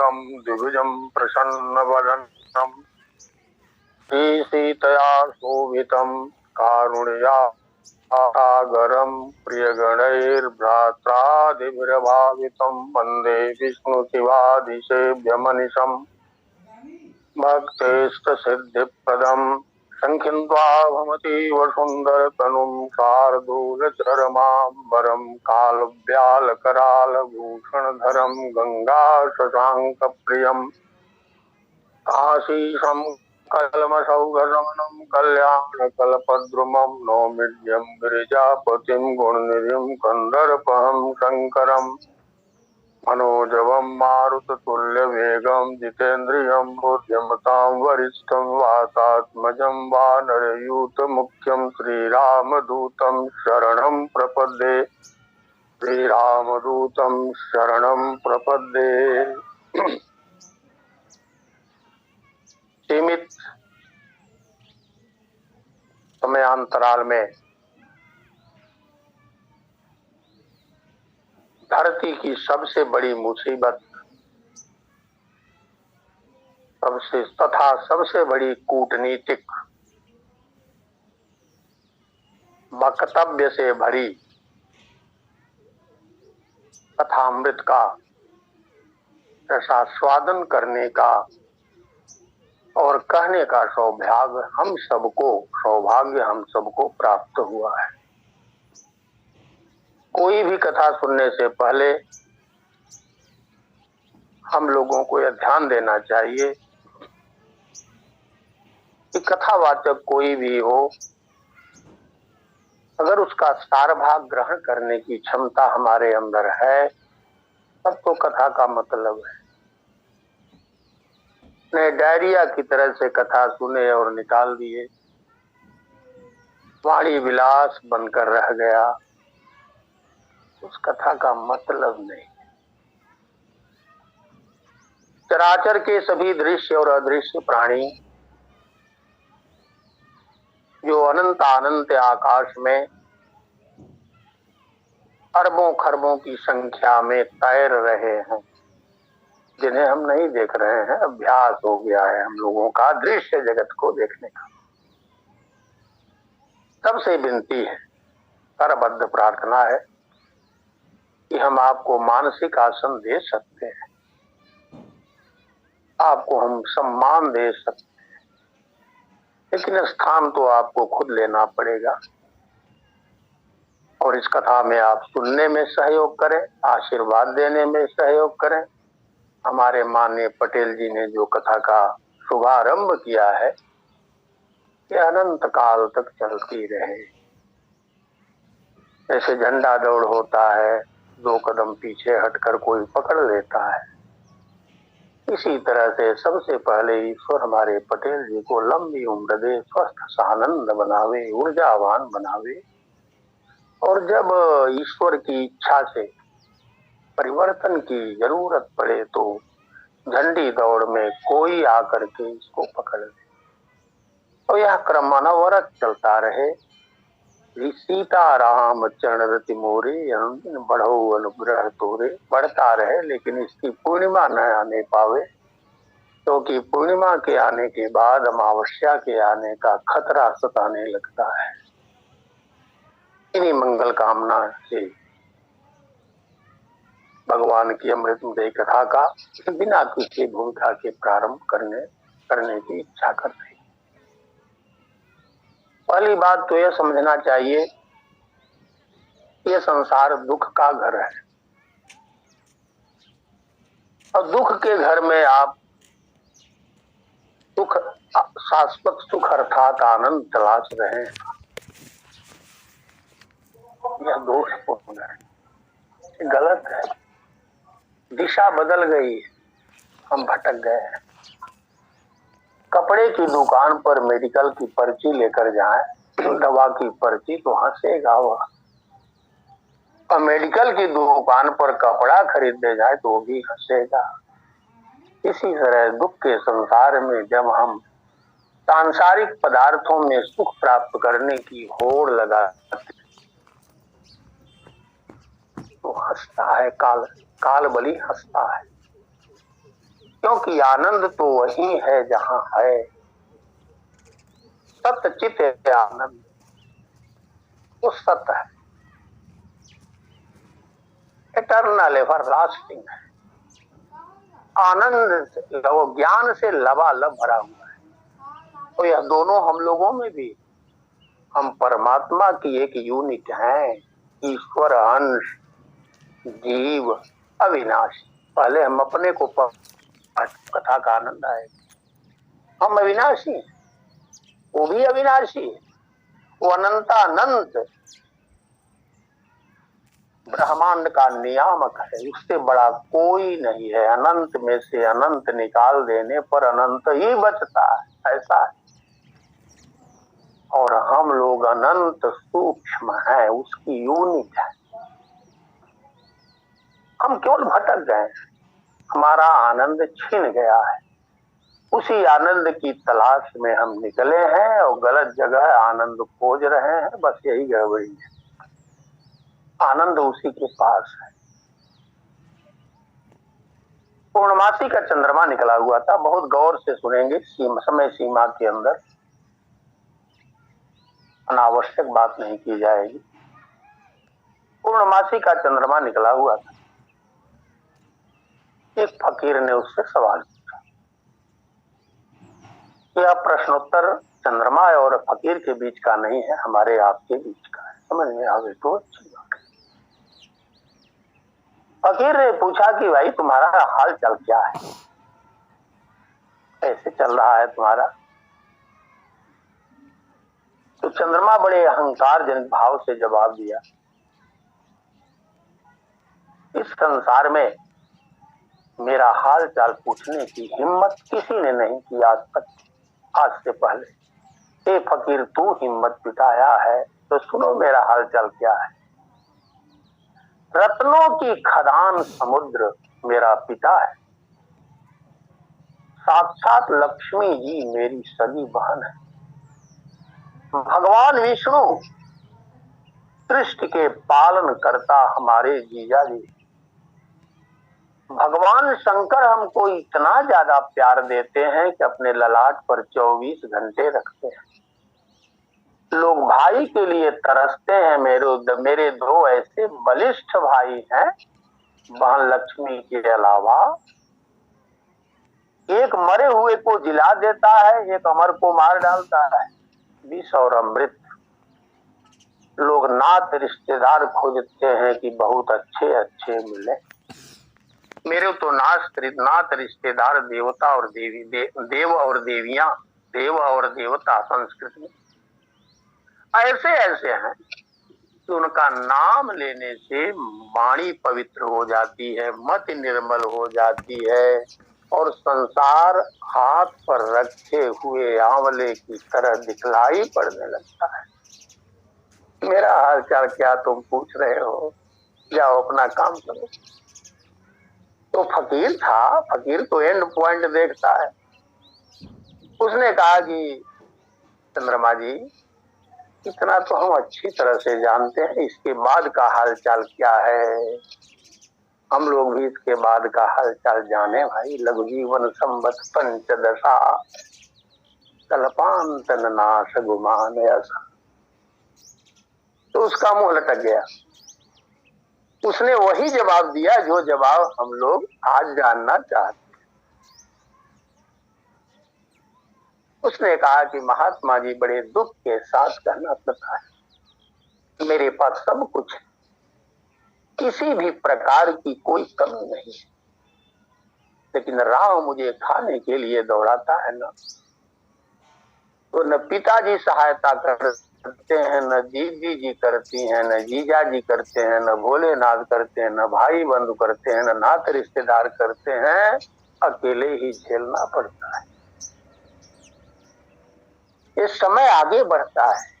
शशाङ्कं द्विभुजं प्रसन्नवदनं श्रीसीतया शोभितं कारुण्यासागरं प्रियगणैर्भ्रात्रादिभिर्भावितं वन्दे विष्णुशिवादिसेव्यमनिशम् भक्तेष्टसिद्धिप्रदम् सङ्खिन्त्वा भवतीव सुन्दरतनुं शार्दूलचरमाम्बरं कालव्यालकरालभूषणधरं गङ्गाशशाङ्कप्रियं काशीशं कलमसौगमनं कल्याणकल्पद्रुमं नौमिड्यं गिरिजापतिं गुणनिधिं कन्दर्पहं शङ्करम् मनोजवं मारुततुल्यवेगं जितेन्द्रियं बुद्धिमतां वरिष्ठं वातात्मजं वानरयूथमुख्यं श्रीरामदूतं शरणं प्रपद्ये श्रीरामदूतं शरणं प्रपद्ये। सीमित समयांतराल में धरती की सबसे बड़ी मुसीबत सबसे बड़ी कूटनीतिक वक्तव्य से भरी कथामृत का रसास्वादन करने का और कहने का सौभाग्य हम सबको प्राप्त हुआ है। कोई भी कथा सुनने से पहले हम लोगों को यह ध्यान देना चाहिए कि कथावाचक कोई भी हो, अगर उसका सार भाग ग्रहण करने की क्षमता हमारे अंदर है तब तो कथा का मतलब है। ने डायरिया की तरह से कथा सुने और निकाल दिए, वाणी विलास बनकर रह गया, उस कथा का मतलब नहीं। चराचर के सभी दृश्य और अदृश्य प्राणी जो अनंत आकाश में अरबों खरबों की संख्या में तैर रहे हैं, जिन्हें हम नहीं देख रहे हैं, अभ्यास हो गया है हम लोगों का दृश्य जगत को देखने का। सबसे विनती है, करबद्ध प्रार्थना है कि हम आपको मानसिक आसन दे सकते हैं, आपको हम सम्मान दे सकते हैं, लेकिन स्थान तो आपको खुद लेना पड़ेगा। और इस कथा में आप सुनने में सहयोग करें, आशीर्वाद देने में सहयोग करें। हमारे माननीय पटेल जी ने जो कथा का शुभारंभ किया है कि अनंत काल तक चलती रहे। जैसे झंडा दौड़ होता है, 2 कदम पीछे हटकर कोई पकड़ लेता है, इसी तरह से सबसे पहले ईश्वर हमारे पटेल जी को लंबी उम्र दे, स्वस्थ सानंद बनावे, ऊर्जावान बनावे। और जब ईश्वर की इच्छा से परिवर्तन की जरूरत पड़े तो झंडी दौड़ में कोई आकर के इसको पकड़ ले, और यह क्रम अनवरत चलता रहे। सीता राम चरण रति मोरे, अनुदिन बढ़ो अनुग्रह तोरे। बढ़ता रहे, लेकिन इसकी पूर्णिमा न आने पावे, क्योंकि पूर्णिमा के आने के बाद अमावस्या के आने का खतरा सताने लगता है। इन्हीं मंगल कामना से भगवान की अमृतमयी कथा का बिना किसी भूमिका के प्रारंभ करने की इच्छा करते हैं। पहली बात तो यह समझना चाहिए, ये संसार दुख का घर है, और दुख के घर में आप सुख, शाश्वत सुख अर्थात आनंद तलाश रहे हैं, यह दोषपूर्ण है, गलत है। दिशा बदल गई है, हम भटक गए हैं। कपड़े की दुकान पर मेडिकल की पर्ची लेकर जाएं, दवा की पर्ची, तो हंसेगा वह, और मेडिकल की दुकान पर कपड़ा खरीदने जाए तो भी हंसेगा। इसी तरह दुख के संसार में जब हम सांसारिक पदार्थों में सुख प्राप्त करने की होड़ लगाते तो हंसता है काल बलि हंसता है। क्योंकि आनंद तो वही है जहां है सत चित है आनंद, वो सत है, इटर्नल एवर लास्टिंग है। आनंद वो ज्ञान से लबालब भरा हुआ है। तो यह दोनों हम लोगों में भी, हम परमात्मा की एक यूनिट हैं, ईश्वर अंश, जीव, अविनाशी। पहले हम अपने को कथा का आनंद आए, हम अविनाशी हैं, वो भी अविनाशी है, वो अनंतानंत ब्रह्मांड का नियामक है, उससे बड़ा कोई नहीं है। अनंत में से अनंत निकाल देने पर अनंत ही बचता है, ऐसा है। और हम लोग अनंत सूक्ष्म है, उसकी यूनिट है। हम केवल भटक गए, हमारा आनंद छिन गया है, उसी आनंद की तलाश में हम निकले हैं और गलत जगह आनंद खोज रहे हैं। बस यही गड़बड़ी है, आनंद उसी के पास है। पूर्णमासी का चंद्रमा निकला हुआ था, बहुत गौर से सुनेंगे, समय सीमा के अंदर अनावश्यक बात नहीं की जाएगी। पूर्णमासी का चंद्रमा निकला हुआ था, एक फकीर ने उससे सवाल पूछा। यह प्रश्नोत्तर चंद्रमा और फकीर के बीच का नहीं है, हमारे आपके बीच का है, समझ में आवे तो अच्छी बात है। फकीर ने पूछा कि भाई तुम्हारा हाल चाल क्या है, कैसे चल रहा है तुम्हारा? तो चंद्रमा बड़े अहंकार जनित भाव से जवाब दिया, इस संसार में मेरा हाल चाल पूछने की हिम्मत किसी ने नहीं की आज तक, आज से पहले। हे फकीर, तू हिम्मत जुटाया है तो सुनो मेरा हाल चाल क्या है। रत्नों की खदान समुद्र मेरा पिता है, साक्षात लक्ष्मी जी मेरी सगी बहन है, भगवान विष्णु सृष्टि के पालन करता हमारे जीजा जी, भगवान शंकर हमको इतना ज्यादा प्यार देते हैं कि अपने ललाट पर 24 घंटे रखते हैं। लोग भाई के लिए तरसते हैं, मेरे दो ऐसे बलिष्ठ भाई हैं बहन लक्ष्मी के अलावा, एक मरे हुए को जिला देता है, एक अमर को मार डालता है। विष और अमृत। लोग नात रिश्तेदार खोजते हैं कि बहुत अच्छे अच्छे मिले। मेरे तो नात रिश्तेदार देवता और देवी, देव और देवियां, देव और देवता संस्कृत में ऐसे ऐसे हैं कि उनका नाम लेने से वाणी पवित्र हो जाती है, मति निर्मल हो जाती है और संसार हाथ पर रखे हुए आंवले की तरह दिखलाई पड़ने लगता है। मेरा हाल चाल क्या तुम पूछ रहे हो, जाओ अपना काम करो। तो फकीर था, फकीर तो एंड पॉइंट देखता है। उसने कहा कि चंद्रमा जी, इतना तो हम अच्छी तरह से जानते हैं, इसके बाद का हाल चाल क्या है? हम लोग भी इसके बाद का हाल चाल जाने भाई। लघु जीवन संवत पंचदशा कल्पांतन नाश गुमान ऐसा। तो उसका मुंह लटक गया। उसने वही जवाब दिया जो जवाब हम लोग आज जानना चाहते। उसने कहा कि महात्मा जी, बड़े दुख के साथ कहना पड़ता है, मेरे पास सब कुछ है, किसी भी प्रकार की कोई कमी नहीं है, लेकिन राव मुझे खाने के लिए दौड़ाता है ना, तो न पिताजी सहायता करते हैं, न दीदी जी करती हैं, न जीजा जी करते हैं, न भोलेनाथ करते हैं, न भाई बंधु करते हैं, न नात रिश्तेदार करते हैं, अकेले ही झेलना पड़ता है। ये समय आगे बढ़ता है।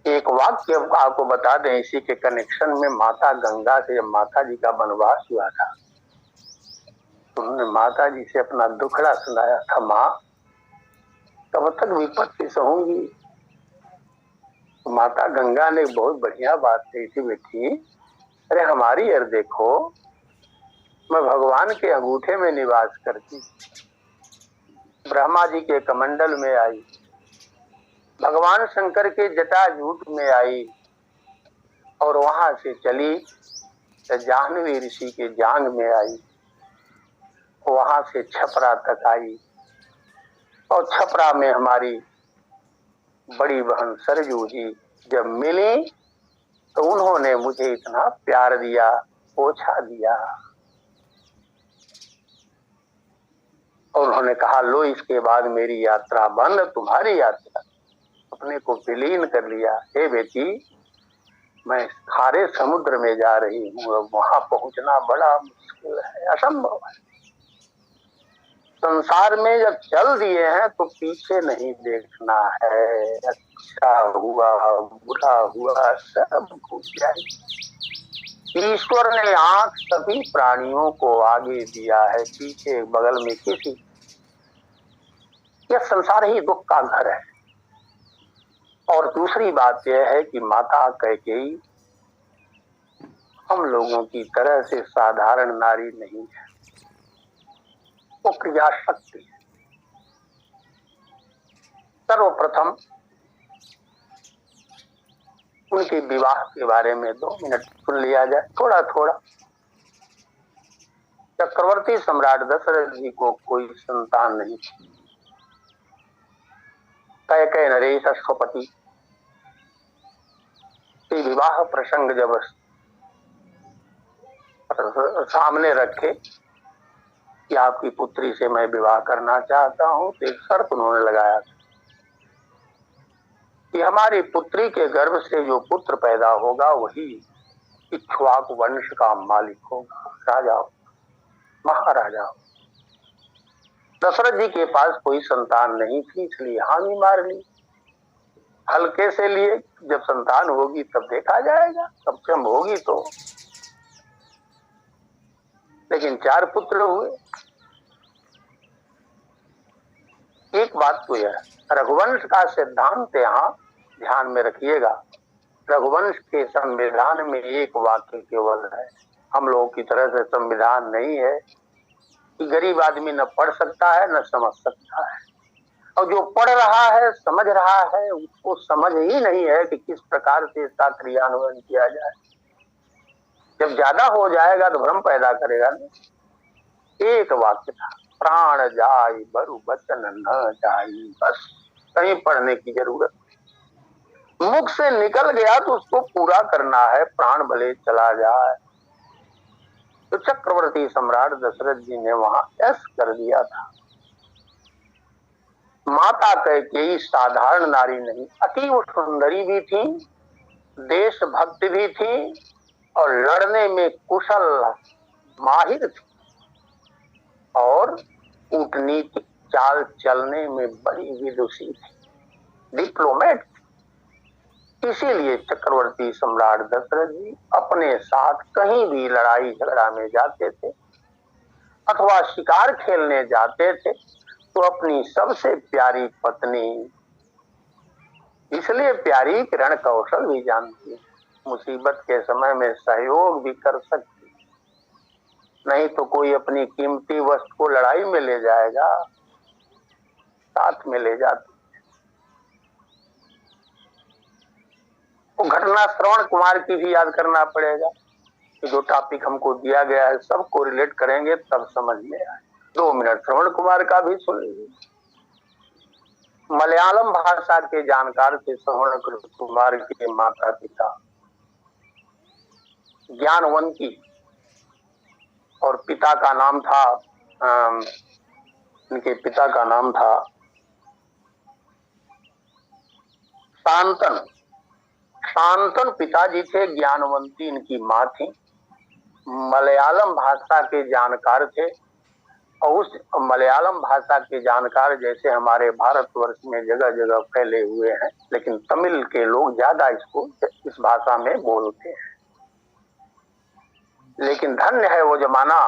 एक वाक्य आपको बता दें इसी के कनेक्शन में, माता गंगा से जब माता जी का वनवास हुआ था, उन्होंने माता जी से अपना दुखड़ा सुनाया था, माँ कब तक विपत्ति सहूंगी? तो माता गंगा ने बहुत बढ़िया बात कही थी, बेटी, अरे हमारी यार देखो, मैं भगवान के अंगूठे में निवास करती, ब्रह्मा जी के कमंडल में आई, भगवान शंकर के जटाजूट में आई और वहां से चली जाह्नवी ऋषि के जांग में आई, वहां से छपरा तक आई और छपरा में हमारी बड़ी बहन सरजू जी जब मिली तो उन्होंने मुझे इतना प्यार दिया, पोछा दिया और उन्होंने कहा लो इसके बाद मेरी यात्रा बंद, तुम्हारी यात्रा। अपने को विलीन कर लिया। हे बेटी, मैं खारे समुद्र में जा रही हूँ, अब वहां पहुंचना बड़ा मुश्किल है, असंभव है। संसार में जब चल दिए हैं तो पीछे नहीं देखना है, अच्छा हुआ बुरा हुआ सब भूल जाए। ईश्वर ने आंख सभी प्राणियों को आगे दिया है, पीछे बगल में किसी। यह संसार ही दुख का घर है। और दूसरी बात यह है कि माता कैकेयी हम लोगों की तरह से साधारण नारी नहीं है, वो क्रियाशक्ति है। सर्वप्रथम उनके विवाह के बारे में 2 मिनट सुन लिया जाए, थोड़ा थोड़ा। चक्रवर्ती सम्राट दशरथ जी को कोई संतान नहीं थी। कैकेयी नरेश अश्वपति के विवाह प्रसंग जब सामने रखे कि आपकी पुत्री से मैं विवाह करना चाहता हूं, तो एक शर्त उन्होंने लगाया कि हमारी पुत्री के गर्भ से जो पुत्र पैदा होगा वही इक्ष्वाकु वंश का मालिक होगा, राजा होगा, महाराजा होगा। दशरथ जी के पास कोई संतान नहीं थी, इसलिए हामी मार ली। हल्के से लिए, जब संतान होगी तब देखा जाएगा, सक्षम होगी तो। लेकिन 4 पुत्र हुए। एक बात तो यह रघुवंश का सिद्धांत यहाँ ध्यान में रखिएगा। रघुवंश के संविधान में एक वाक्य केवल है। हम लोगों की तरह से संविधान नहीं है कि गरीब आदमी न पढ़ सकता है न समझ सकता है, और जो पढ़ रहा है समझ रहा है उसको समझ ही नहीं है कि किस प्रकार से इसका क्रियान्वयन किया जाए। जब ज्यादा हो जाएगा तो भ्रम पैदा करेगा ना। एक वाक्य था, प्राण जाई बरु बचन न जाई, बस कहीं पढ़ने की जरूरत। मुख से निकल गया तो उसको पूरा करना है, प्राण भले चला जाए। तो चक्रवर्ती सम्राट दशरथ जी ने वहां ऐस कर दिया था। माता कैकेयी साधारण नारी नहीं, अति सुंदरी भी थी, देशभक्त भी थी और लड़ने में कुशल माहिर थी और कूटनीतिक चाल चलने में बड़ी विदुषी थी, डिप्लोमेट। इसीलिए चक्रवर्ती सम्राट दशरथ जी अपने साथ कहीं भी लड़ाई झगड़ा में जाते थे अथवा शिकार खेलने जाते थे तो अपनी सबसे प्यारी पत्नी, इसलिए प्यारी कि रण कौशल भी जानती है, मुसीबत के समय में सहयोग भी कर सकती, नहीं तो कोई अपनी कीमती वस्तु को लड़ाई में ले जाएगा, साथ में ले जाती। वो घटना श्रवण कुमार की भी याद करना पड़ेगा कि जो टॉपिक हमको दिया गया है सबको रिलेट करेंगे तब समझ में आए। 2 मिनट श्रवण कुमार का भी सुन लीजिए। मलयालम भाषा के जानकार थे श्रवण कुमार के माता पिता, ज्ञानवंती, और पिता का नाम था इनके पिता का नाम था शांतन। शांतन पिताजी थे, ज्ञानवंती इनकी माँ थी। मलयालम भाषा के जानकार थे और उस मलयालम भाषा के जानकार जैसे हमारे भारतवर्ष में जगह जगह फैले हुए हैं, लेकिन तमिल के लोग ज्यादा इसको इस भाषा में बोलते हैं। लेकिन धन्य है वो जमाना,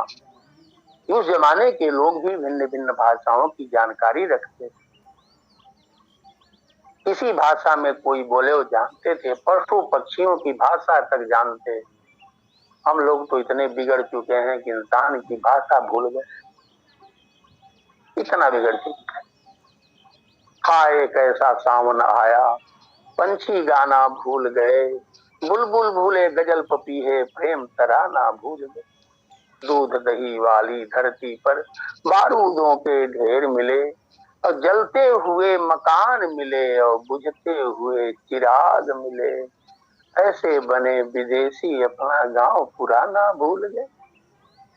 उस जमाने के लोग भी भिन्न भिन्न भाषाओं की जानकारी रखते थे। किसी भाषा में कोई बोले वो जानते थे, पशु पक्षियों की भाषा तक जानते। हम लोग तो इतने बिगड़ चुके हैं कि इंसान की भाषा भूल गए, इतना बिगड़ चुके हैं। हाय कैसा सावन आया, पंछी गाना भूल गए, बुलबुल भूले गजल पपीहे, प्रेम तराना भूल गए। दूध दही वाली धरती पर बारूदों के ढेर मिले, और जलते हुए मकान मिले, और बुझते हुए चिराग मिले। ऐसे बने विदेशी अपना गांव पुराना भूल गए।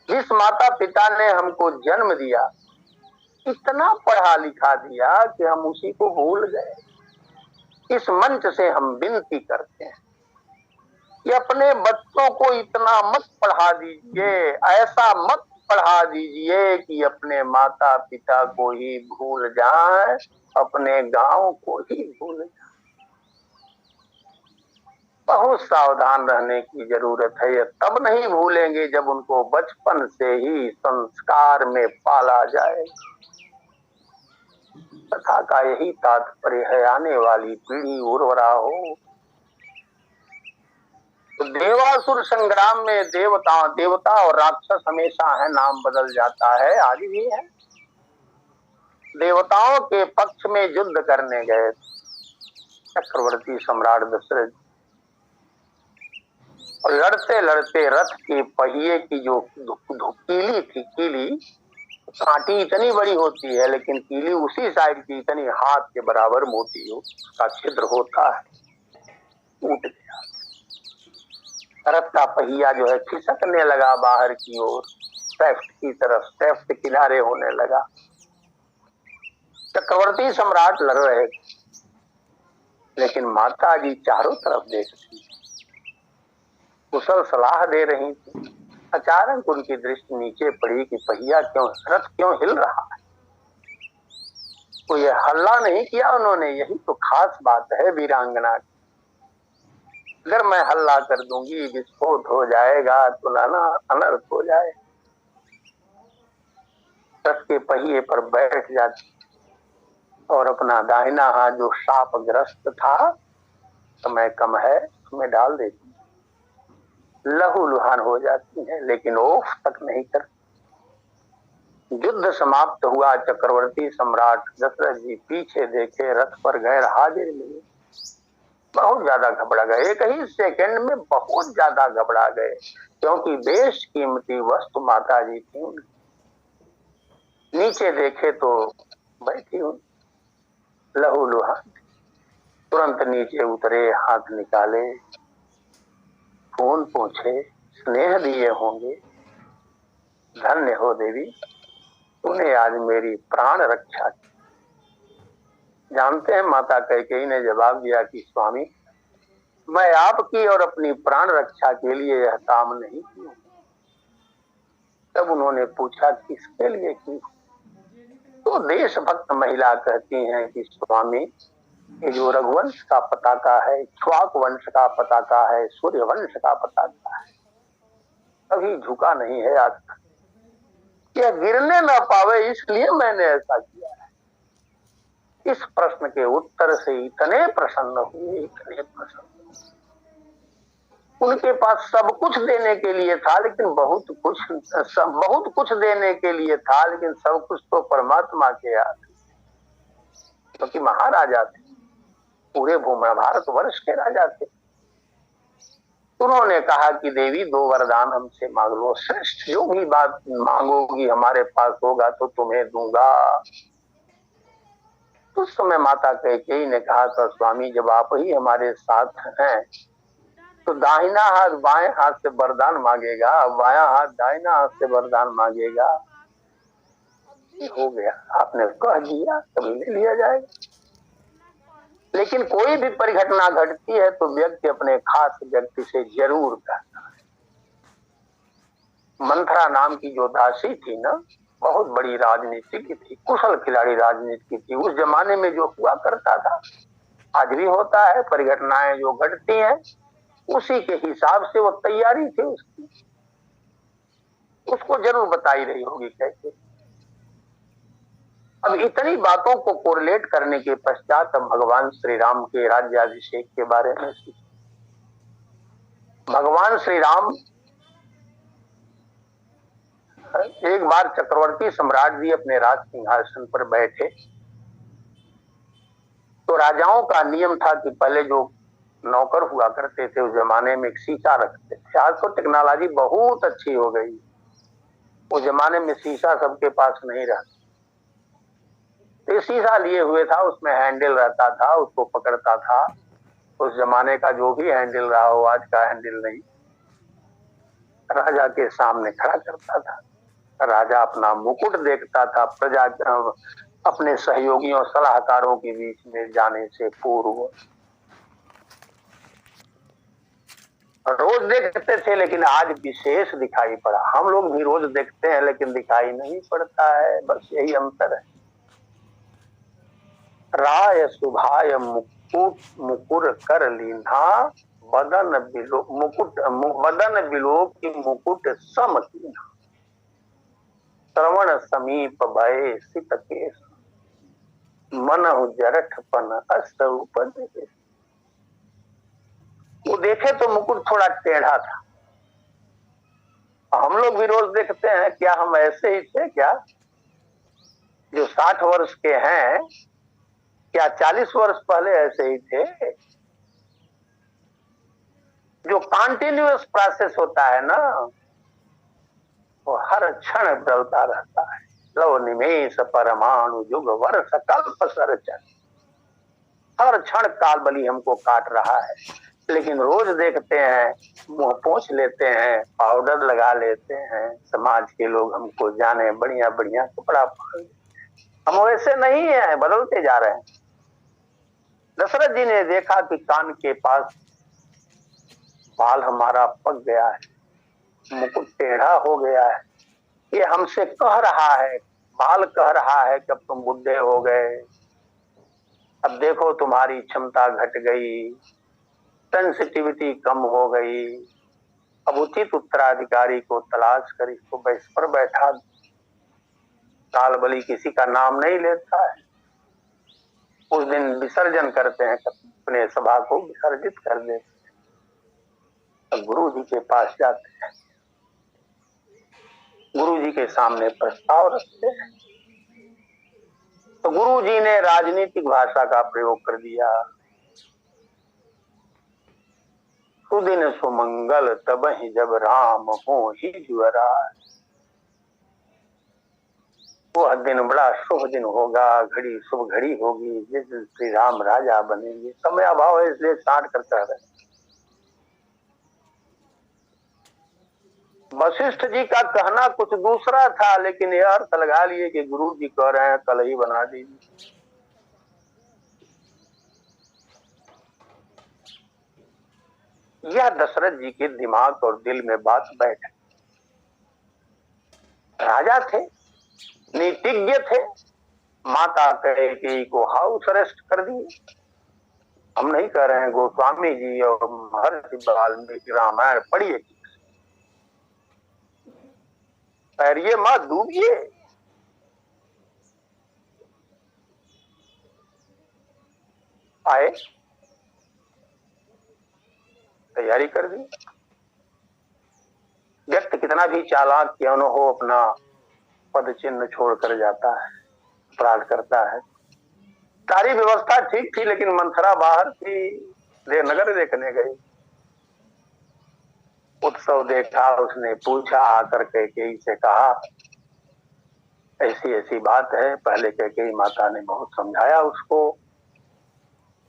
जिस माता पिता ने हमको जन्म दिया, इतना पढ़ा लिखा दिया कि हम उसी को भूल गए। इस मंच से हम विनती करते हैं कि अपने बच्चों को इतना मत पढ़ा दीजिए, ऐसा मत पढ़ा दीजिए कि अपने माता पिता को ही भूल जाएं, अपने गांव को ही भूल जाएं। बहुत सावधान रहने की जरूरत है। ये तब नहीं भूलेंगे जब उनको बचपन से ही संस्कार में पाला जाए। कथा का यही तात्पर्य है, आने वाली पीढ़ी उर्वरा हो। तो देवासुर संग्राम में देवता और राक्षस हमेशा है, नाम बदल जाता है, आज भी है। देवताओं के पक्ष में युद्ध करने गए चक्रवर्ती सम्राट दशरथ, और लड़ते लड़ते रथ के पहिए की जो कीली थी, कीली कांटी इतनी बड़ी होती है, लेकिन कीली उसी साइड की इतनी हाथ के बराबर मोटी हो, उसका छिद्र होता है, टूट गया। रथ का पहिया जो है खिसकने लगा बाहर की ओर, सेफ्ट की तरफ, सेफ्ट किनारे होने लगा। चक्रवर्ती सम्राट लड़ रहे, लेकिन माता जी चारों तरफ देखती, कुशल सलाह दे रही थी। अचानक उनकी दृष्टि नीचे पड़ी कि पहिया क्यों, रथ क्यों हिल रहा है। तो ये हल्ला नहीं किया उन्होंने, यही तो खास बात है वीरांगना की। अगर मैं हल्ला कर दूंगी, विस्फोट हो जाएगा तो नाना अनर्थ हो जाए। रथ के पहिए पर बैठ जाती और अपना दाहिना हाथ जो शापग्रस्त था, समय कम है, उसमें डाल देती, लहूलुहान हो जाती है, लेकिन ओफ तक नहीं कर। युद्ध समाप्त हुआ। चक्रवर्ती सम्राट दशरथ जी पीछे देखे, रथ पर गैर हाजिर मिले, बहुत ज्यादा घबरा गए। एक ही सेकंड में बहुत ज्यादा घबरा गए, क्योंकि बेश कीमती वस्तु माता जी थी। नीचे देखे तो बैठी हूं लहूलुहान। तुरंत नीचे उतरे, हाथ निकाले, खून पूछे, स्नेह दिए होंगे, धन्य हो देवी, तूने आज मेरी प्राण रक्षा की। जानते हैं माता कैकेयी ने जवाब दिया कि स्वामी, मैं आपकी और अपनी प्राण रक्षा के लिए यह काम नहीं किया। तब उन्होंने पूछा किसके लिए की। तो देशभक्त महिला कहती हैं कि स्वामी, ये जो रघुवंश का पताका है, इक्ष्वाकु वंश का पताका है, सूर्य वंश का पताका है, कभी झुका नहीं है आज तक, यह गिरने न पावे, इसलिए मैंने ऐसा किया है। इस प्रश्न के उत्तर से इतने प्रसन्न हुए, इतने प्रसन्न। उनके पास सब कुछ देने के लिए था, लेकिन बहुत कुछ देने के लिए था, लेकिन सब कुछ तो परमात्मा के हाथ, क्योंकि महाराजा थे, पूरे भूमि भारत वर्ष के राजा थे। उन्होंने कहा कि देवी, दो वरदान हमसे मांग लो, श्रेष्ठ जो भी बात मांगोगी हमारे पास होगा तो तुम्हें दूंगा। उस समय माता कैकेयी ने कहा था, स्वामी जब आप ही हमारे साथ हैं तो दाहिना हाथ बाएं हाथ से वरदान मांगेगा, बायां हाथ दाहिना हाथ से वरदान मांगेगा। हो गया, आपने कह दिया, कभी ले लिया जाएगा। लेकिन कोई भी परिघटना घटती है तो व्यक्ति अपने खास व्यक्ति से जरूर कहता है। मंथरा नाम की जो दासी थी ना, बहुत बड़ी राजनीतिक थी, कुशल खिलाड़ी राजनीति थी। उस जमाने में जो हुआ करता था, आज भी होता है, परिघटनाएं जो घटती हैं उसी के हिसाब से वो तैयारी थी उसकी, उसको जरूर बताई रही होगी कैसे। अब इतनी बातों को कोरिलेट करने के पश्चात हम भगवान श्री राम के राज्याभिषेक के बारे में सीखे। भगवान श्री राम एक बार चक्रवर्ती सम्राट जी अपने राज सिंहासन पर बैठे तो राजाओं का नियम था कि पहले जो नौकर हुआ करते थे उस जमाने में एक शीशा रखते थे। आज तो टेक्नोलॉजी बहुत अच्छी हो गई, उस जमाने में शीशा सबके पास नहीं रहा। तो शीशा लिए हुए था, उसमें हैंडल रहता था, उसको पकड़ता था। उस जमाने का जो भी हैंडल रहा हो, आज का हैंडल नहीं। राजा के सामने खड़ा करता था, राजा अपना मुकुट देखता था प्रजा अपने सहयोगियों सलाहकारों के बीच में जाने से पूर्व। रोज देखते थे लेकिन आज विशेष दिखाई पड़ा। हम लोग भी रोज देखते हैं लेकिन दिखाई नहीं पड़ता है, बस यही अंतर है। राय सुभाय मुकुट मुकुर कर लीना, बदन बिलो मुकुट बदन बिलो की मुकुट सम कीना, श्रवण समीप भय सित केश, मन जरठपन अस्त उपज। वो देखे तो मुकुट थोड़ा टेढ़ा था। हम लोग भी रोज देखते हैं, क्या हम ऐसे ही थे क्या? जो 60 वर्ष के हैं, क्या 40 वर्ष पहले ऐसे ही थे? जो कंटिन्यूअस प्रोसेस होता है ना, वो हर क्षण बदलता रहता है। लव निमेष परमाणु युग वर्ष कल्प सरचन, हर क्षण कालबली हमको काट रहा है। लेकिन रोज देखते हैं, मुंह पोंछ लेते हैं, पाउडर लगा लेते हैं, समाज के लोग हमको जाने बढ़िया बढ़िया कपड़ा पहन। हम वैसे नहीं है, बदलते जा रहे हैं। दशरथ जी ने देखा कि कान के पास बाल हमारा पक गया है, मुकुट टेढ़ा हो गया है, ये हमसे कह रहा है, बाल कह रहा है कि अब तुम बुढ़े हो गए, अब देखो तुम्हारी क्षमता घट गई, सेंसिटिविटी कम हो गई, अब उचित उत्तराधिकारी को तलाश कर इसको बैस पर बैठा। कालबली किसी का नाम नहीं लेता है। उस दिन विसर्जन करते हैं, अपने सभा को विसर्जित कर देते हैं। गुरु जी के पास जाते हैं, गुरु जी के सामने प्रस्ताव रखते हैं। तो गुरु जी ने राजनीतिक भाषा का प्रयोग कर दिया। सुदिन सुमंगल तब ही जब राम हो ही जुअराज, वह दिन बड़ा शुभ दिन होगा, घड़ी शुभ घड़ी होगी जिस दिन श्री राम राजा बनेंगे। समय अभाव है इसलिए काट कर कह रहे। वशिष्ठ जी का कहना कुछ दूसरा था, लेकिन यह अर्थ लगा लिए कि गुरु जी कह रहे हैं कल ही बना दीजिए। यह दशरथ जी के दिमाग और दिल में बात बैठ। राजा थे, नीतिज्ञ थे, माता कैकेयी को हाउस अरेस्ट कर दिए। हम नहीं कह रहे हैं, गोस्वामी जी और महर्षि वाल्मीकि रामायण पढ़िए, तैरिए मत डूबिए। आए, तैयारी कर दी। व्यक्ति कितना भी चालाक क्यों न हो, अपना पद चिन्ह छोड़कर जाता है, अपराध करता है। सारी व्यवस्था ठीक थी लेकिन मंथरा बाहर थी, नगर देखने गई। उत्सव देखा, उसने पूछा, आकर कैकेयी से कहा ऐसी ऐसी बात है। पहले कैकेयी माता ने बहुत समझाया उसको,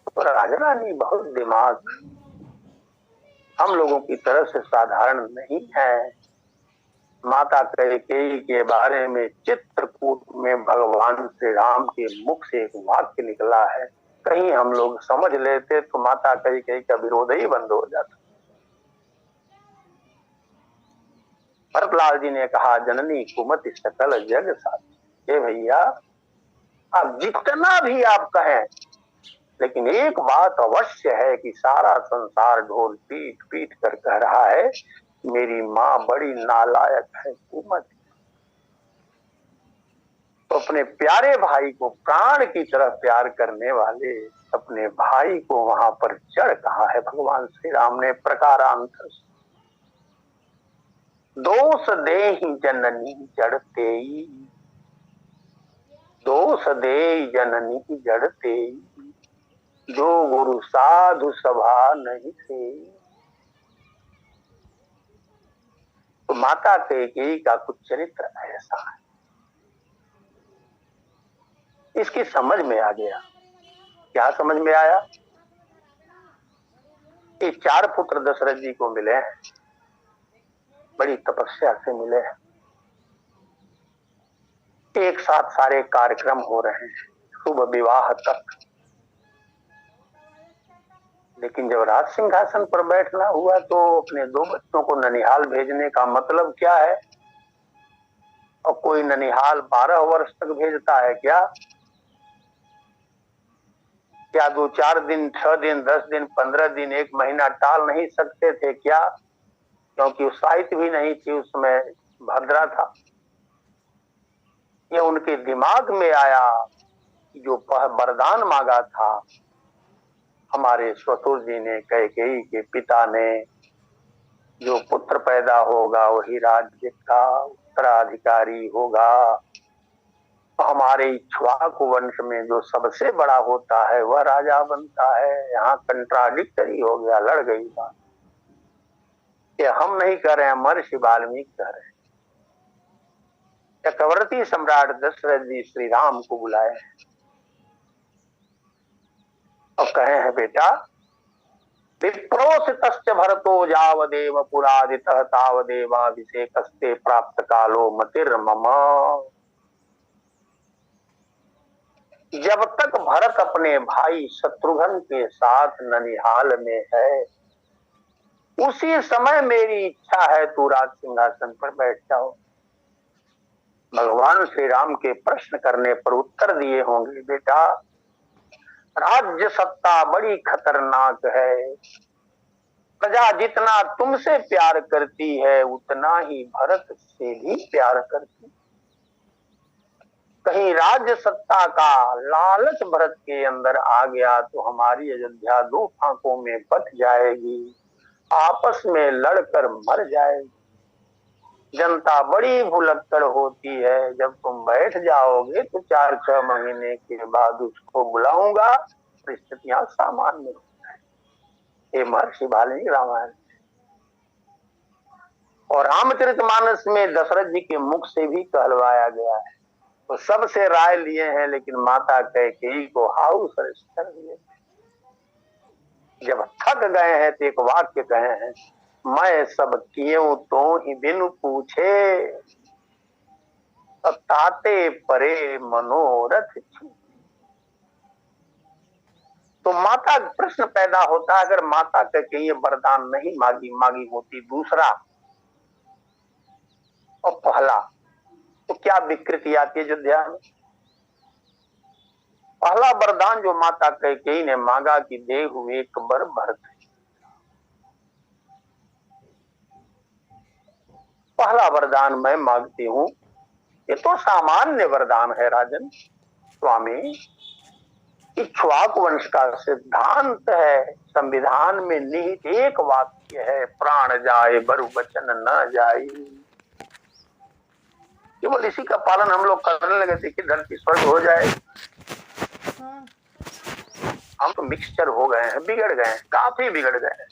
पर राजरानी बहुत दिमाग हम लोगों की तरह से साधारण नहीं है। माता कैकेयी के बारे में चित्रकूट में भगवान श्री राम के मुख से एक वाक्य निकला है, कहीं हम लोग समझ लेते तो माता कैकेयी का विरोध ही बंद हो जाता। भरतलाल जी ने कहा, जननी कुमति सकल जग साथी। हे भैया, आप जितना भी आप कहें, लेकिन एक बात अवश्य है कि सारा संसार ढोल पीट पीट कर कह रहा है मेरी माँ बड़ी नालायक है, कुमति। तो अपने प्यारे भाई को प्राण की तरह प्यार करने वाले अपने भाई को वहां पर जड़ कहा है भगवान श्री राम ने प्रकारांतर। दोष देहि जननी जड़ते, दोष दे जननी जड़ते, जो गुरु साधु सभा नहीं थे। तो माता कैकेयी का कुछ चरित्र ऐसा है, इसकी समझ में आ गया। क्या समझ में आया? ये 4 पुत्र दशरथ जी को मिले हैं, बड़ी तपस्या से मिले हैं, एक साथ सारे कार्यक्रम हो रहे हैं, शुभ विवाह तक। लेकिन जब राज सिंहासन पर बैठना हुआ तो अपने 2 बच्चों को ननिहाल भेजने का मतलब क्या है? और कोई ननिहाल 12 वर्ष तक भेजता है क्या? क्या 2-4 दिन, 6 दिन, 10 दिन, 15 दिन, 1 महीना टाल नहीं सकते थे क्या? क्योंकि साहित्य भी नहीं थी उस समय, भद्रा था। ये उनके दिमाग में आया, जो वरदान मांगा था हमारे ससुर जी ने, कैकेयी के पिता ने, जो पुत्र पैदा होगा वही राज्य का उत्तराधिकारी होगा। हमारे इक्ष्वाकु वंश में जो सबसे बड़ा होता है वह राजा बनता है। यहाँ कंट्राडिक्टरी हो गया, लड़ गई बात। ये हम नहीं कर रहे हैं, महर्षि वाल्मीकि कर रहे हैं। चक्रवर्ती सम्राट दशरथ जी श्री राम को बुलाए और कहे हैं, बेटा विप्रोसितस्य भरतो जावदेव पुरादितः तावदेवाभिषेकस्ते प्राप्त कालो मतिर्मम। जब तक भरत अपने भाई शत्रुघ्न के साथ ननिहाल में है, उसी समय मेरी इच्छा है तू राज सिंहासन पर बैठ जाओ। भगवान श्री राम के प्रश्न करने पर उत्तर दिए होंगे, बेटा राज्य सत्ता बड़ी खतरनाक है। प्रजा जितना तुमसे प्यार करती है उतना ही भरत से भी प्यार करती। कहीं राज्य सत्ता का लालच भरत के अंदर आ गया तो हमारी अयोध्या 2 फांकों में बट जाएगी, आपस में लड़कर मर जाएगी। जनता बड़ी भुलक्कड़ होती है, जब तुम बैठ जाओगे तो 4-6 महीने के बाद उसको बुलाऊंगा, परिस्थितियां सामान्य हो जाएगी। ये महर्षि वाल्मीकि रामायण और रामचरितमानस में दशरथ जी के मुख से भी कहलवाया गया है। तो सबसे राय लिए हैं, लेकिन माता कैकेयी को हाउस अरेस्ट कर दिए। जब थक गए हैं तो एक वाक्य कहे हैं, मैं सब कियूं तो ही बिनु पूछे, ताते परे मनोरथ। तो माता प्रश्न पैदा होता है, अगर माता कैकेयी वरदान नहीं मांगी होती दूसरा और पहला, तो क्या विकृति आती है अयोध्या में? पहला वरदान जो माता कैकेयी ने मांगा कि देहु एक बर भरत। पहला वरदान मैं मांगती हूँ, ये तो सामान्य वरदान है राजन स्वामी, इक्ष्वाकु वंश का सिद्धांत है, संविधान में निहित एक वाक्य है, प्राण जाए बरु वचन न जाए। केवल इसी का पालन हम लोग करने लगे थे कि धरती स्वर्ग हो जाए। हम तो मिक्सचर हो गए हैं, बिगड़ गए हैं, काफी बिगड़ गए हैं।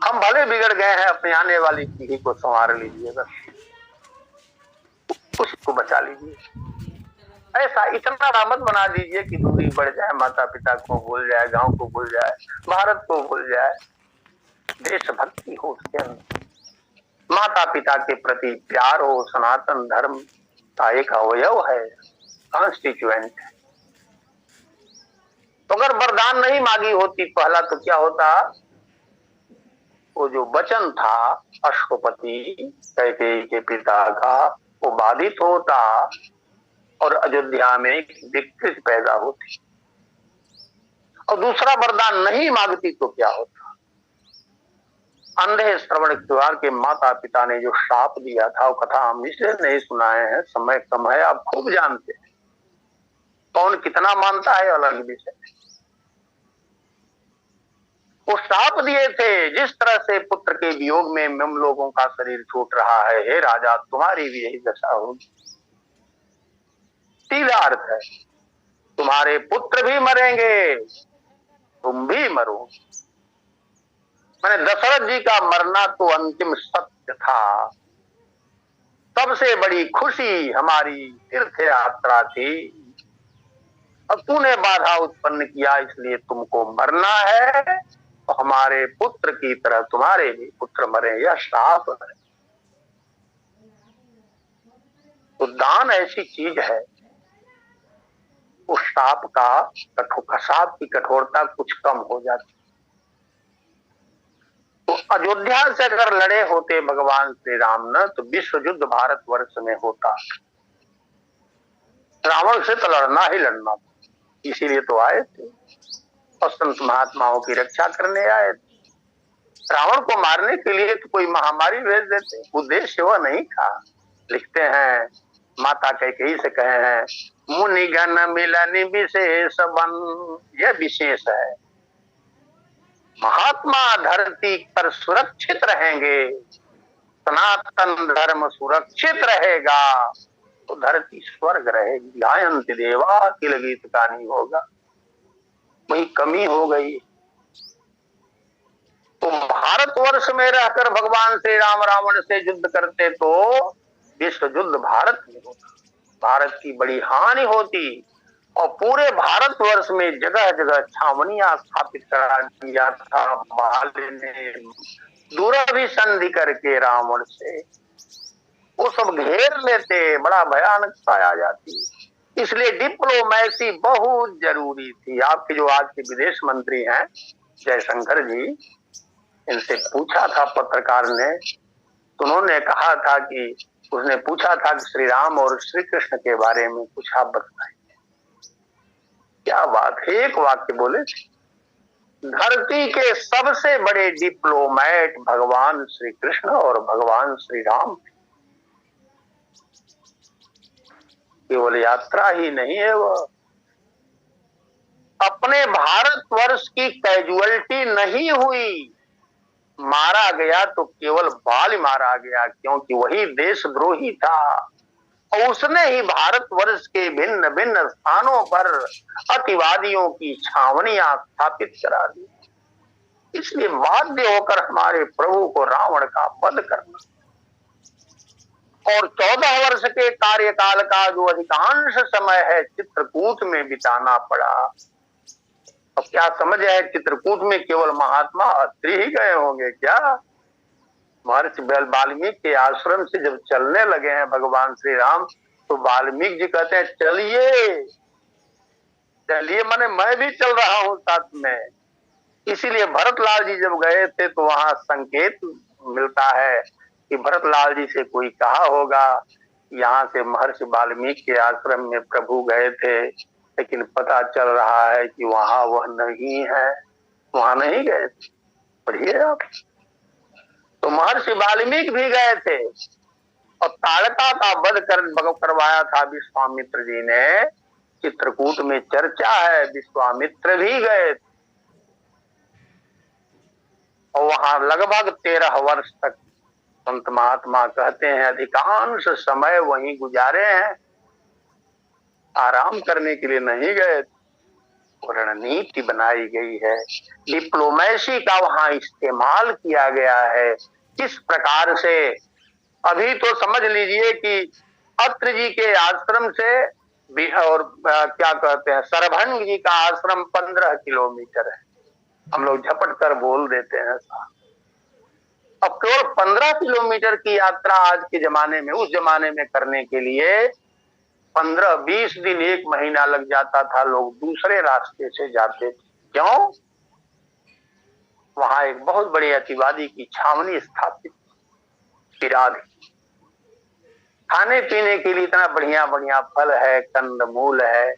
हम भले बिगड़ गए हैं, अपने आने वाली पीढ़ी को संवार लीजिएगा, उसको बचा लीजिए। ऐसा इतना रामत बना दीजिए कि दूरी बढ़ जाए, माता पिता को भूल जाए, गांव को भूल जाए, भारत को भूल जाए, देशभक्ति हो उसके अंदर, माता पिता के प्रति प्यार हो, सनातन धर्म का एक अवयव है, कॉन्स्टिट्यूएंट है। तो अगर वरदान नहीं मांगी होती पहला, तो क्या होता? वो जो वचन था अश्वपति कैकेयी के पिता का, वो बाधित होता और अयोध्या में एक विकृति पैदा होती। और दूसरा वरदान नहीं मांगती तो क्या होता? अंधे श्रवण द्वार के माता पिता ने जो श्राप दिया था, वो कथा हम इसलिए नहीं सुनाए हैं, समय कम है, आप खूब जानते हैं। कौन कितना मानता है अलग विषय। वो श्राप दिए थे, जिस तरह से पुत्र के वियोग में हम लोगों का शरीर छूट रहा है, हे राजा तुम्हारी भी यही दशा होगी। सीधा अर्थ है, तुम्हारे पुत्र भी मरेंगे, तुम भी मरो। मैंने दशरथ जी का मरना तो अंतिम सत्य था। सबसे बड़ी खुशी हमारी तीर्थ यात्रा थी, अब तूने बाधा उत्पन्न किया, इसलिए तुमको मरना है, तो हमारे पुत्र की तरह तुम्हारे भी पुत्र मरे, यह श्राप है। तो दान ऐसी चीज है, उस श्राप का श्राप की कठोरता कुछ कम हो जाती। तो अयोध्या से अगर लड़े होते भगवान श्री राम न, तो विश्व युद्ध भारतवर्ष में होता। रावण से तो लड़ना ही लड़ना था, इसीलिए तो आए थे और संत महात्माओं की रक्षा करने आए थे। रावण को मारने के लिए तो कोई महामारी भेज देते, उद्देश्य वह नहीं था। लिखते हैं, माता कैकेयी से कहे हैं, मुनिगण मिलन विशेष बन, यह विशेष है। महात्मा धरती पर सुरक्षित रहेंगे, सनातन धर्म सुरक्षित रहेगा, तो धरती स्वर्ग रहेगी। गायन्ति देवा किल गीत गानी होगा। वही कमी हो गई। तो भारतवर्ष में रहकर भगवान श्री राम रावण से युद्ध करते तो विश्व युद्ध भारत में होता, भारत की बड़ी हानि होती और पूरे भारतवर्ष में जगह जगह छावनियां स्थापित करा दिया था। बाली ने दूरभिसंधि करके रावण से वो सब घेर लेते, बड़ा भयानकता आ जाती। इसलिए डिप्लोमेसी बहुत जरूरी थी। आपके जो आज के विदेश मंत्री हैं जयशंकर जी, इनसे पूछा था पत्रकार ने, तो उन्होंने कहा था कि उसने पूछा था कि श्री राम और श्री कृष्ण के बारे में कुछ आप बताएं। क्या बात है, एक वाक्य बोले, धरती के सबसे बड़े डिप्लोमेट भगवान श्री कृष्ण और भगवान श्री राम। केवल यात्रा ही नहीं है, वह अपने भारतवर्ष की कैजुअलिटी नहीं हुई। मारा गया तो केवल बाल मारा गया, क्योंकि वही देशद्रोही था और उसने ही भारतवर्ष के भिन्न भिन्न स्थानों पर अतिवादियों की छावनियां स्थापित करा दी। इसलिए बाध्य होकर हमारे प्रभु को रावण का वध करना और 14 वर्ष के कार्यकाल का जो अधिकांश समय है चित्रकूट में बिताना पड़ा। अब क्या समझ है, चित्रकूट में केवल महात्मा अत्रि ही गए होंगे क्या? महर्षि वाल्मीकि के आश्रम से जब चलने लगे हैं भगवान श्री राम, तो वाल्मीकि जी कहते हैं चलिए चलिए, माने मैं भी चल रहा हूं साथ में। इसीलिए भरतलाल जी जब गए थे तो वहां संकेत मिलता है कि भरतलाल जी से कोई कहा होगा, यहाँ से महर्षि वाल्मीकि के आश्रम में प्रभु गए थे, लेकिन पता चल रहा है कि वहां वह नहीं है, वहां नहीं गए। पढ़िए आप। तो महर्षि वाल्मीकि भी गए थे और ताड़का का वध करवाया था विश्वामित्र जी ने। चित्रकूट में चर्चा है विश्वामित्र भी गए और वहां लगभग 13 वर्ष तक संत महात्मा कहते हैं अधिकांश समय वहीं गुजारे हैं, आराम करने के लिए नहीं गए। रणनीति बनाई गई है, डिप्लोमेसी का वहां इस्तेमाल किया गया है। किस प्रकार से, अभी तो समझ लीजिए कि अत्रि जी के आश्रम से और क्या कहते हैं सरभंग जी का आश्रम 15 किलोमीटर है। हम लोग झपट कर बोल देते हैं। अब केवल 15 किलोमीटर की यात्रा आज के जमाने में, उस जमाने में करने के लिए 15-20 दिन, 1 महीना लग जाता था। लोग दूसरे रास्ते से जाते थे। क्यों? वहां एक बहुत बड़ी अतिवादी की छावनी स्थापित पिराद। खाने पीने के लिए इतना बढ़िया बढ़िया फल है, कंदमूल है,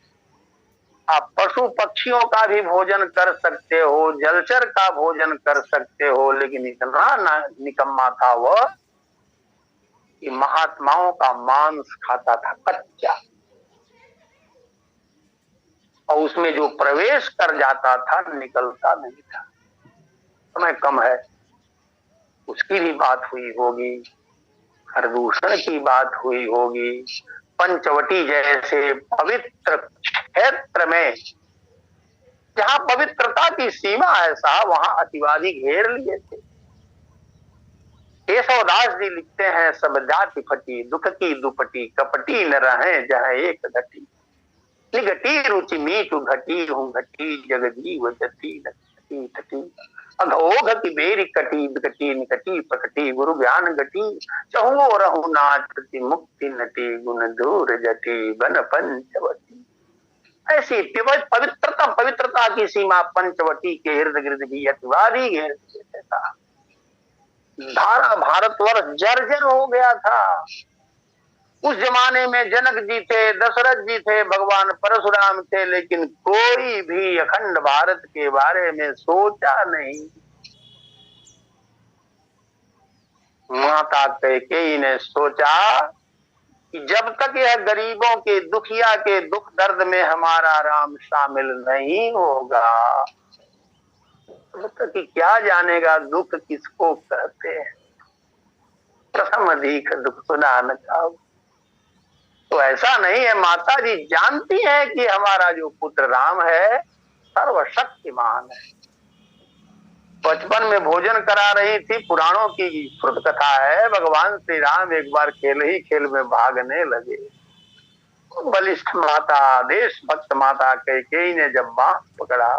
आप पशु पक्षियों का भी भोजन कर सकते हो, जलचर का भोजन कर सकते हो, लेकिन इतना निकम्मा था वह कि महात्माओं का मांस खाता था कच्चा, और उसमें जो प्रवेश कर जाता था निकलता नहीं था। समय कम है, उसकी भी बात हुई होगी, खरदूषण की बात हुई होगी, पंचवटी जैसे पवित्र क्षेत्र में जहां पवित्रता की सीमा है साहब, वहां अतिवादी घेर लिए थे। केशवदास जी लिखते हैं, सब जाति फटी दुख की दुपटी, कपटी न रहे जहाँ एक घटी, निघटी रुचि मीठू घटी हूँ घटी, जगजीव जति घटी घटी, अघोघ की बेरी कटी विकटी निकटी प्रकटी, गुरु ज्ञान गटी, चहुओ रहु नाच प्रति मुक्ति नटी, गुण दूर जटी बन पंचवटी। ऐसी पवित्रता पवित्रता की सीमा पंचवटी के इर्द गिर्द भी अतिवादी घेर लेते था। धारा भारतवर्ष जर्जर हो गया था। उस जमाने में जनक जी थे, दशरथ जी थे, भगवान परशुराम थे, लेकिन कोई भी अखंड भारत के बारे में सोचा नहीं। माता कैकेयी ने सोचा कि जब तक यह गरीबों के दुखिया के दुख दर्द में हमारा राम शामिल नहीं होगा, तब तक क्या जानेगा दुख किसको कहते हैं। प्रथम अधिक दुख सुना न जाओ। तो ऐसा नहीं है, माता जी जानती है कि हमारा जो पुत्र राम है सर्वशक्तिमान है। बचपन में भोजन करा रही थी, पुराणों की श्रुत कथा है, भगवान श्री राम एक बार खेल ही खेल में भागने लगे। बलिष्ठ माता, देशभक्त माता कैकेयी ने जब बांह पकड़ा,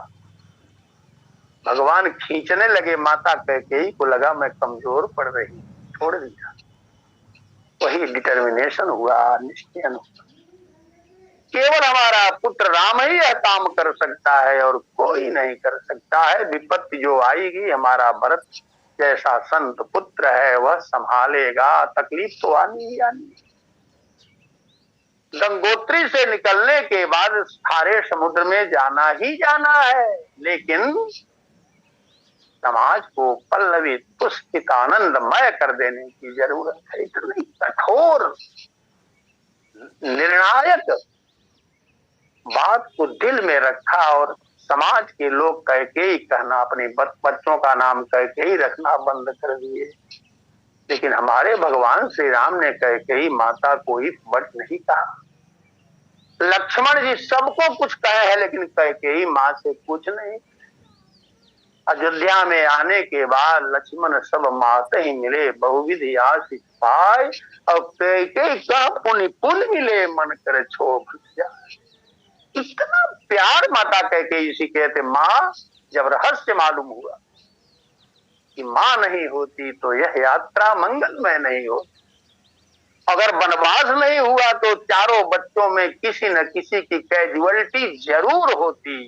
भगवान खींचने लगे, माता कैकेयी को लगा मैं कमजोर पड़ रही, छोड़ दिया। वही डिटर्मिनेशन हुआ, निश्चय हुआ, केवल हमारा पुत्र राम ही यह काम कर सकता है और कोई नहीं कर सकता है। विपत्ति जो आएगी, हमारा भरत जैसा संत पुत्र है वह संभालेगा, तकलीफ तो आनी ही आनी। गंगोत्री से निकलने के बाद खारे समुद्र में जाना ही जाना है, लेकिन समाज को पल्लवित पुष्पित आनंदमय कर देने की जरूरत है। इतनी कठोर निर्णायक बात को दिल में रखा और समाज के लोग कैकेयी कहना, अपने बच्चों का नाम कैकेयी रखना बंद कर दिए। लेकिन हमारे भगवान श्री राम ने कैकेयी माता को ही बट नहीं कहा। लक्ष्मण जी सबको कुछ कहे हैं, लेकिन कैकेयी माँ से कुछ नहीं। अयोध्या में आने के बाद लक्ष्मण सब माते ही मिले, बहुविध आशीष पाए, और कैकेयी का पुण्य पुण्य मिले, मन कर छोड़ जाए। इतना प्यार माता कैकेयी से कहते। माँ जब रहस्य मालूम हुआ कि माँ नहीं होती तो यह यात्रा मंगलमय नहीं होती। अगर वनवास नहीं हुआ तो चारों बच्चों में किसी न किसी की कैजुअलिटी जरूर होती।